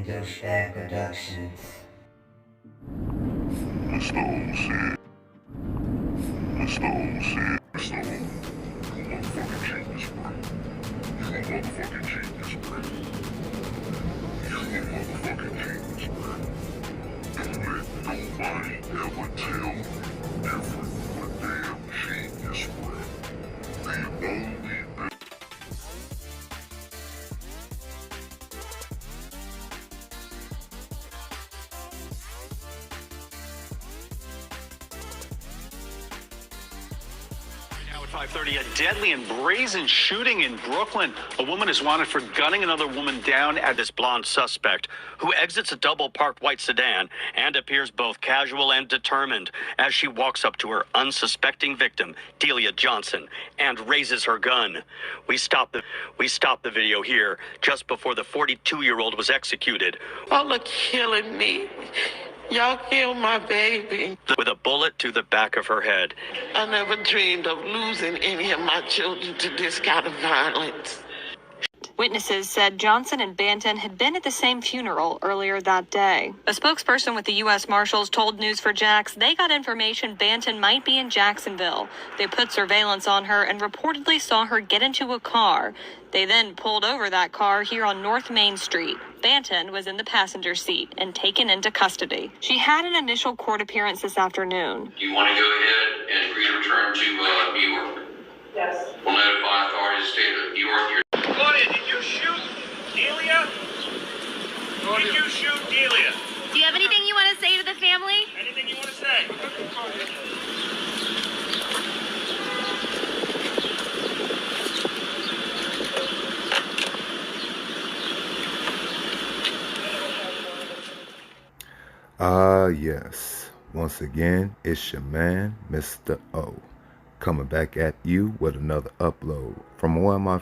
Douchebag Productions. Mr. OC. Mr. OC. Mr. O. You a motherfucking genius, bro. You a motherfucking genius, bro. You a motherfucking genius, bro. Don't let nobody ever tell you different. You a damn genius, bro. The only Now at 5:30, a deadly and brazen shooting in Brooklyn. A woman is wanted for gunning another woman down at this blonde suspect who exits a double-parked white sedan and appears both casual and determined as she walks up to her unsuspecting victim, Delia Johnson, and raises her gun. We stopped the video here just before the 42-year-old was executed. Y'all are killing me. Y'all killed my baby. With a bullet to the back of her head. I never dreamed of losing any of my children to this kind of violence. Witnesses said Johnson and Banton had been at the same funeral earlier that day. A spokesperson with the U.S. Marshals told News4Jax they got information Banton might be in Jacksonville. They put surveillance on her and reportedly saw her get into a car. They then pulled over that car here on North Main Street. Banton was in the passenger seat and taken into custody. She had an initial court appearance this afternoon. Do you want to go ahead and return to New York? Yes. We'll notify authorities of the state of New York. Claudia, did you shoot Delia? Did you shoot Delia? Do you have anything you want to say to the family? Anything you want to say? Yes. Once again, it's your man, Mr. O, coming back at you with another upload from one of my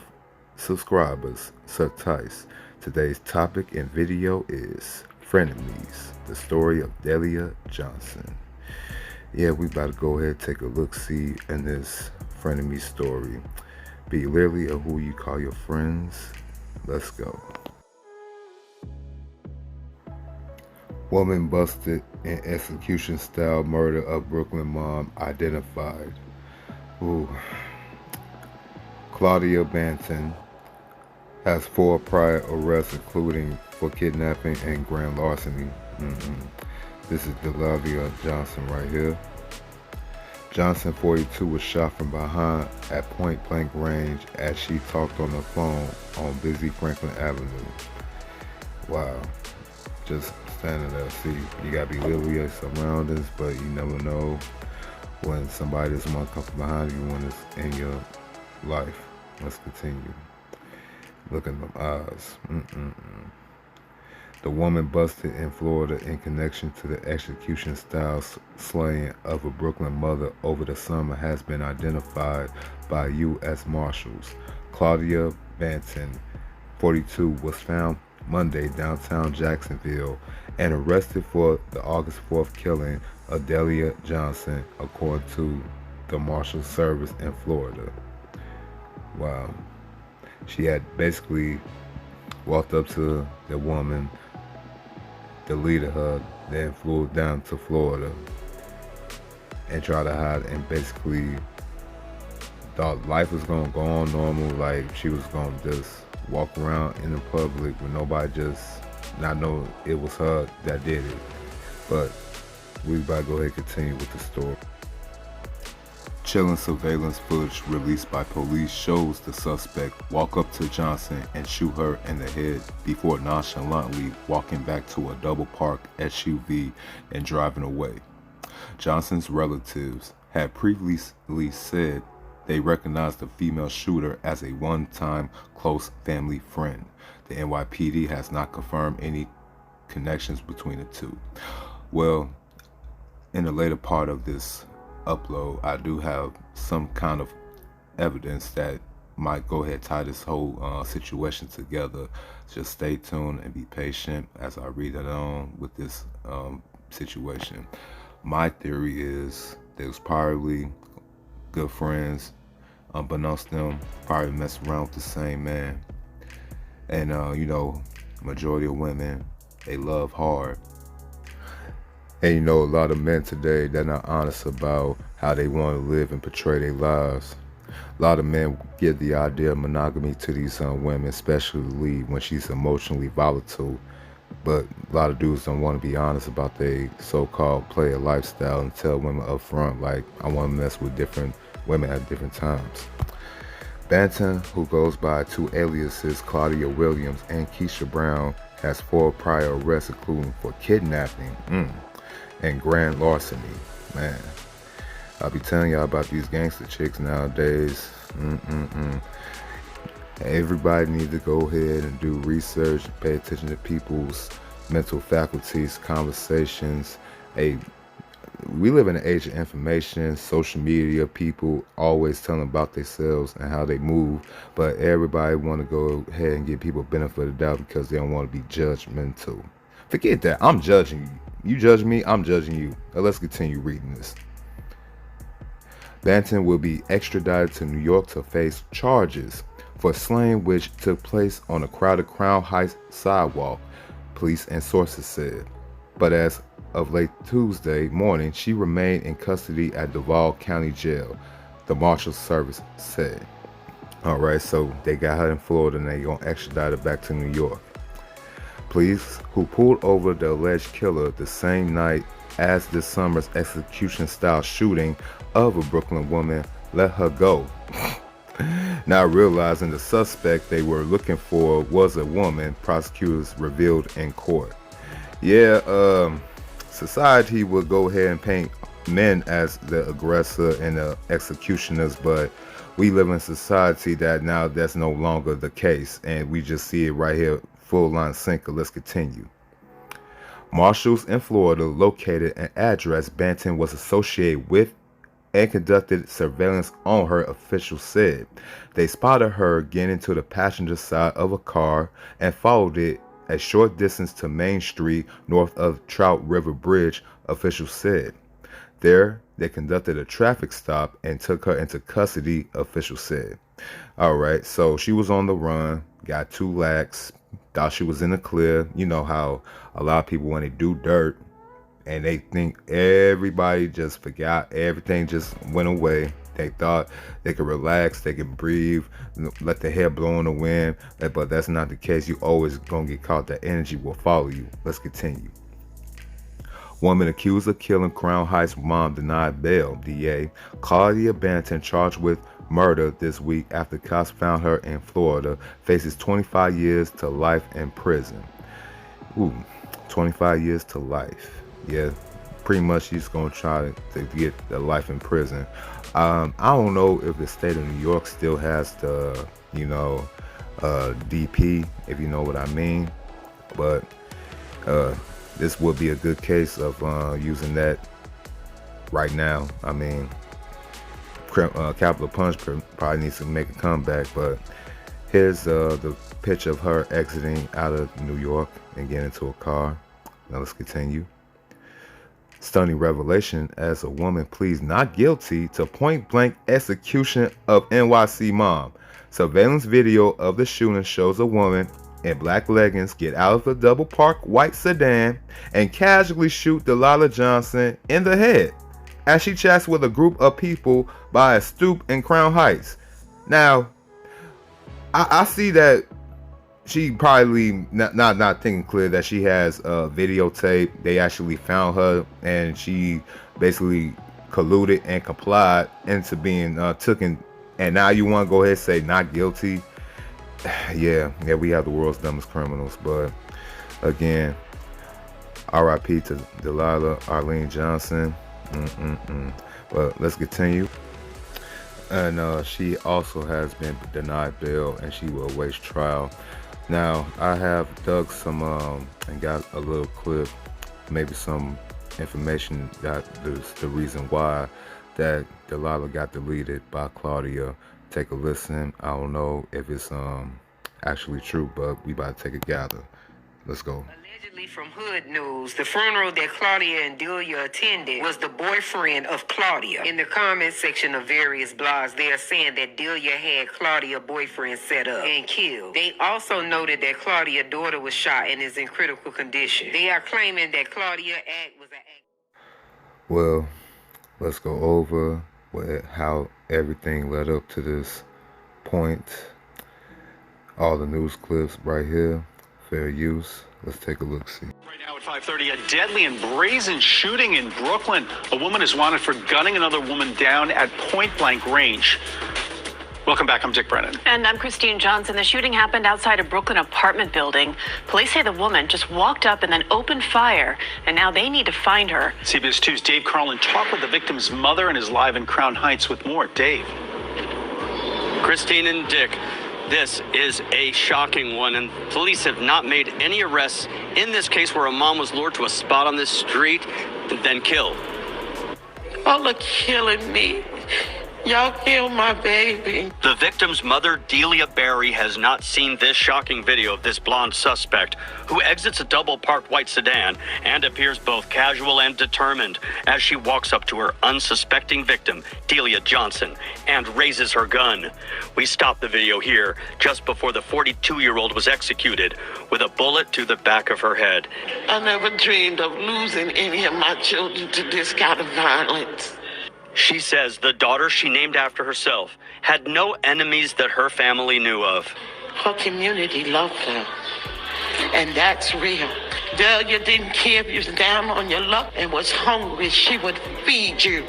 subscribers, Sir Tice. Today's topic and video is Frenemies, the story of Delia Johnson. Yeah, we about to go ahead and take a look-see in this frenemy story. Be leery of who you call your friends. Let's go. Woman busted in execution-style murder of Brooklyn mom identified. Ooh. Claudia Banton has 4 prior arrests, including for kidnapping and grand larceny. This is Delia Johnson right here. Johnson, 42, was shot from behind at point-blank range as she talked on the phone on busy Franklin Avenue. Wow. Just standing there. See, you gotta be leery of surroundings, but you never know when somebody doesn't want to come from behind you when it's in your life. Let's continue. Look at them eyes. The woman busted in Florida in connection to the execution-style slaying of a Brooklyn mother over the summer has been identified by U.S. Marshals. Claudia Banton, 42, was found Monday downtown Jacksonville and arrested for the August 4th killing of Delia Johnson, according to the Marshal Service in Florida. Wow. She had basically walked up to the woman, deleted her, then flew down to Florida and tried to hide, and basically thought life was gonna go on normal, like she was gonna just walk around in the public with nobody just not know it was her that did it. But we about to go ahead and continue with the story. Chilling surveillance footage released by police shows the suspect walk up to Johnson and shoot her in the head before nonchalantly walking back to a double-parked SUV and driving away. Johnson's relatives had previously said they recognized the female shooter as a one-time close family friend. The NYPD has not confirmed any connections between the two. Well, in the later part of this upload, I do have some kind of evidence that might go ahead and tie this whole situation together. Just stay tuned and be patient as I read it on with this situation. My theory is they was probably good friends, unbeknownst to them, probably messed around with the same man. And you know, majority of women they love hard. And you know, a lot of men today, they're not honest about how they want to live and portray their lives. A lot of men give the idea of monogamy to these women, especially when she's emotionally volatile. But a lot of dudes don't want to be honest about their so-called player lifestyle and tell women up front, like, I want to mess with different women at different times. Banton, who goes by two aliases, Claudia Williams and Keisha Brown, has 4 prior arrests, including for kidnapping and grand larceny. Man, I'll be telling y'all about these gangster chicks nowadays. Everybody needs to go ahead and do research, pay attention to people's mental faculties, conversations. Hey, we live in an age of information, social media, people always telling about themselves and how they move, but everybody want to go ahead and give people benefit of the doubt because they don't want to be judgmental. Forget that. I'm judging you. You judge me, I'm judging you. Now let's continue reading this. Banton will be extradited to New York to face charges for slaying which took place on a crowded Crown Heights sidewalk, police and sources said. But as of late Tuesday morning, she remained in custody at Duval County Jail, the Marshals Service said. All right, so they got her in Florida and they gonna extradite her back to New York. Police, who pulled over the alleged killer the same night as this summer's execution-style shooting of a Brooklyn woman, let her go. Now realizing the suspect they were looking for was a woman, prosecutors revealed in court. Yeah, society will go ahead and paint men as the aggressor and the executioners, but we live in a society that now that's no longer the case, and we just see it right here, full line sinker. Let's continue. Marshals in Florida located an address Banton was associated with and conducted surveillance on her, officials said. They spotted her getting into the passenger side of a car and followed it a short distance to Main Street north of Trout River Bridge, officials said. There, they conducted a traffic stop and took her into custody, officials said. All right, so she was on the run, got too lax, thought she was in the clear. You know how a lot of people, when they do dirt and they think everybody just forgot, everything just went away. They thought they could relax, they could breathe, let the hair blow in the wind, but that's not the case. You always gonna get caught. That energy will follow you. Let's continue. Woman accused of killing Crown Heights mom denied bail. DA Claudia Banton, charged with murder this week after cops found her in Florida, faces 25 years to life in prison. 25 years to life. Yeah, pretty much she's gonna try to get the life in prison. I don't know if the state of New York still has the, DP, if you know what I mean, but this would be a good case of using that right now. I mean, Capital Punch probably needs to make a comeback, but here's the picture of her exiting out of New York and getting into a car. Now let's continue. Stunning revelation as a woman pleads not guilty to point-blank execution of NYC mom. Surveillance video of the shooting shows a woman in black leggings get out of a double-parked white sedan and casually shoot Delia Johnson in the head as she chats with a group of people by a stoop in Crown Heights. Now, I see that she probably not thinking clear that she has a videotape. They actually found her and she basically colluded and complied into being taken. And now you want to go ahead and say not guilty? Yeah, we have the world's dumbest criminals. But again, R.I.P. to Delia Arlene Johnson. But let's continue. And she also has been denied bail and she will await trial. Now, I have dug some and got a little clip, maybe some information that there's the reason why that Delia got deleted by Claudia. Take a listen. I don't know if it's actually true, but we about to take a gather. Let's go. Allegedly from Hood News, the funeral that Claudia and Delia attended was the boyfriend of Claudia. In the comment section of various blogs, they are saying that Delia had Claudia's boyfriend set up and killed. They also noted that Claudia's daughter was shot and is in critical condition. They are claiming that Claudia's act was an act. Well, let's go over how everything led up to this point. All the news clips right here, fair use. Let's take a look-see. Right now at 5:30, a deadly and brazen shooting in Brooklyn. A woman is wanted for gunning another woman down at point-blank range. Welcome back. I'm Dick Brennan. And I'm Christine Johnson. The shooting happened outside a Brooklyn apartment building. Police say the woman just walked up and then opened fire, and now they need to find her. CBS 2's Dave Carlin talked with the victim's mother and is live in Crown Heights with more. Dave. Christine and Dick, this is a shocking one, and police have not made any arrests in this case where a mom was lured to a spot on this street and then killed. Y'all are killing me. Y'all killed my baby. The victim's mother, Delia Barry, has not seen this shocking video of this blonde suspect who exits a double-parked white sedan and appears both casual and determined as she walks up to her unsuspecting victim, Delia Johnson, and raises her gun. We stopped the video here just before the 42-year-old was executed with a bullet to the back of her head. I never dreamed of losing any of my children to this kind of violence. She says the daughter she named after herself had no enemies that her family knew of. Her community loved her, and that's real. Delia didn't care if you was down on your luck and was hungry. She would feed you.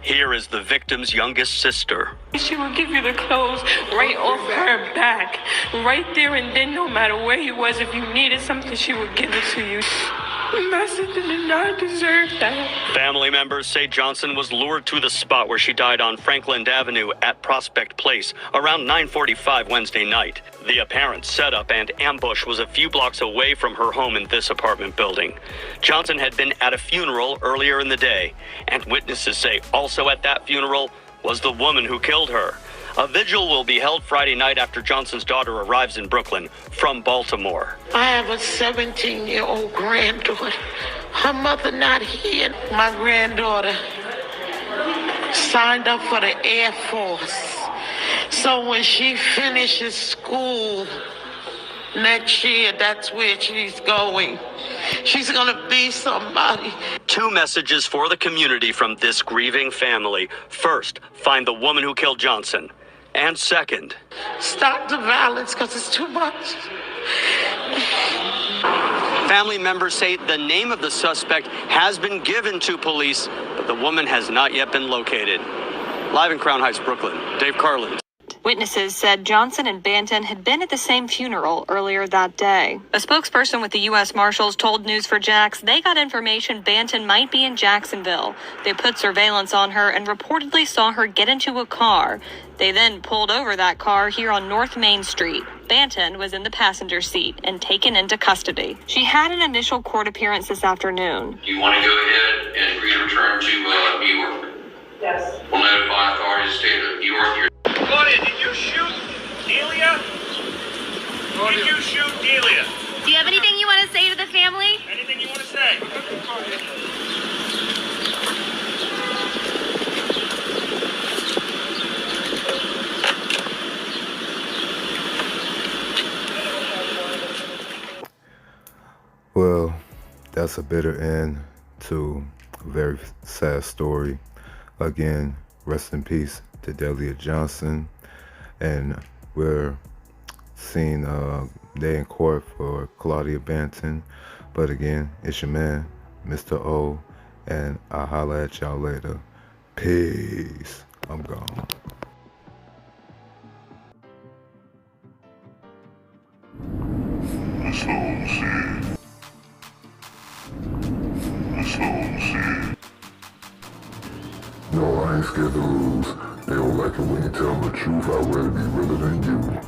Here is the victim's youngest sister. She would give you the clothes right off her back, right there and then, no matter where you was. If you needed something, she would give it to you. My sister did not deserve that. Family members say Johnson was lured to the spot where she died on Franklin Avenue at Prospect Place around 9:45 Wednesday night. The apparent setup and ambush was a few blocks away from her home in this apartment building. Johnson had been at a funeral earlier in the day, and witnesses say also at that funeral was the woman who killed her. A vigil will be held Friday night after Johnson's daughter arrives in Brooklyn from Baltimore. I have a 17-year-old granddaughter. Her mother not here. My granddaughter signed up for the Air Force. So when she finishes school next year, that's where she's going. She's gonna be somebody. Two messages for the community from this grieving family. First, find the woman who killed Johnson. And second, stop the violence because it's too much. Family members say the name of the suspect has been given to police, but the woman has not yet been located. Live in Crown Heights, Brooklyn, Dave Carlin. Witnesses said Johnson and Banton had been at the same funeral earlier that day. A spokesperson with the U.S. Marshals told News4Jax they got information Banton might be in Jacksonville. They put surveillance on her and reportedly saw her get into a car. They then pulled over that car here on North Main Street. Banton was in the passenger seat and taken into custody. She had an initial court appearance this afternoon. Do you want to go ahead and agree to return to New York? Yes. We'll notify authorities to state of New York. Claudia, did you shoot Delia? Did you shoot Delia? Do you have anything you want to say to the family? Anything you want to say? Well, that's a bitter end to a very sad story. Again, rest in peace to Delia Johnson. And we're seeing day in court for Claudia Banton. But again, it's your man, Mr. O, and I'll holla at y'all later. Peace. I'm gone. That's all shit. That's all shit. No, I ain't scared to lose. They don't like it when you tell them the truth. I'd rather be realer than you.